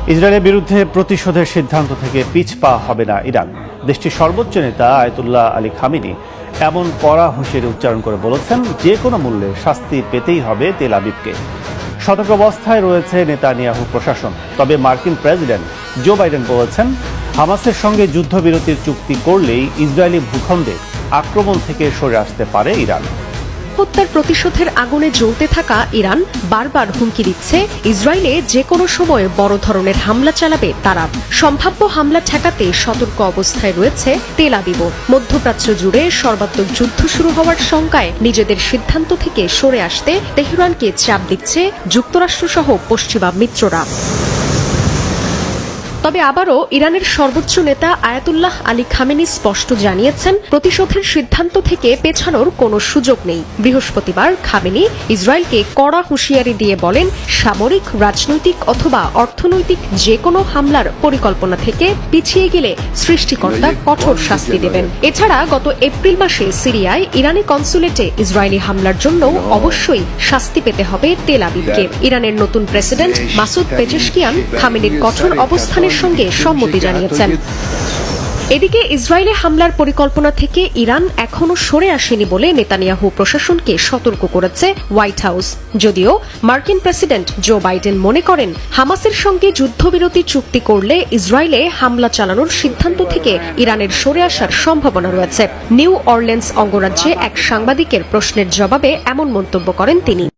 ইসরায়েলের বিরুদ্ধে প্রতিশোধের সিদ্ধান্ত থেকে পিছপা হবে না ইরান। দেশটির সর্বোচ্চ নেতা আয়াতুল্লাহ আলী খামেনি এমন কড়া হুঁশিয়ারি উচ্চারণ করে বলেছেন, যে কোনো মূল্যে শাস্তি পেতেই হবে তেল আবিবকে। সতর্কাবস্থায় রয়েছে নেতানিয়াহু প্রশাসন। তবে মার্কিন প্রেসিডেন্ট জো বাইডেন বলেছেন, হামাসের সঙ্গে যুদ্ধবিরতির চুক্তি করলেই ইসরায়েলি ভূখণ্ডে আক্রমণ থেকে সরে আসতে পারে ইরান। হত্যার প্রতিশোধের আগুনে জ্বলতে থাকা ইরান বারবার হুমকি দিচ্ছে, ইসরায়েলে যে কোনো সময় বড় ধরনের হামলা চালাবে তারা। সম্ভাব্য হামলা ঠেকাতে সতর্ক অবস্থায় রয়েছে তেল আবিবও। মধ্যপ্রাচ্য জুড়ে সর্বাত্মক যুদ্ধ শুরু হওয়ার শঙ্কায় নিজেদের সিদ্ধান্ত থেকে সরে আসতে তেহরানকে চাপ দিচ্ছে যুক্তরাষ্ট্রসহ পশ্চিমা মিত্ররা। তবে আবারও ইরানের সর্বোচ্চ নেতা আয়াতুল্লাহ আলী খামেনি স্পষ্ট জানিয়েছেন, প্রতিশোধের সিদ্ধান্ত থেকে পেছানোর কোনো সুযোগ নেই। বৃহস্পতিবার খামেনি ইসরায়েলকে কড়া হুঁশিয়ারি দিয়ে বলেন, সামরিক, রাজনৈতিক অথবা অর্থনৈতিক যে কোনো হামলার পরিকল্পনা থেকে পিছিয়ে গেলে সৃষ্টিকর্তা কঠোর শাস্তি দেবেন। এছাড়া গত এপ্রিল মাসে সিরিয়ায় ইরানি কনসুলেটে ইসরায়েলি হামলার জন্য অবশ্যই শাস্তি পেতে হবে তেল আবিবকে। ইরানের নতুন প্রেসিডেন্ট মাসুদ পেজেশকিয়ান খামেনির কঠোর অবস্থানের সঙ্গে সম্মতি জানিয়েছেন। এদিকে ইসরায়েলে হামলার পরিকল্পনা থেকে ইরান এখনো সরে আসেনি বলে নেতানিয়াহু প্রশাসনকে সতর্ক করেছে হোয়াইট হাউস। যদিও মার্কিন প্রেসিডেন্ট জো বাইডেন মনে করেন, হামাসের সঙ্গে যুদ্ধবিরতি চুক্তি করলে ইসরায়েলে হামলা চালানোর সিদ্ধান্ত থেকে ইরানের সরে আসার সম্ভাবনা রয়েছে। নিউ অরলেন্স অঙ্গরাজ্যে এক সাংবাদিকের প্রশ্নের জবাবে এমন মন্তব্য করেন তিনি।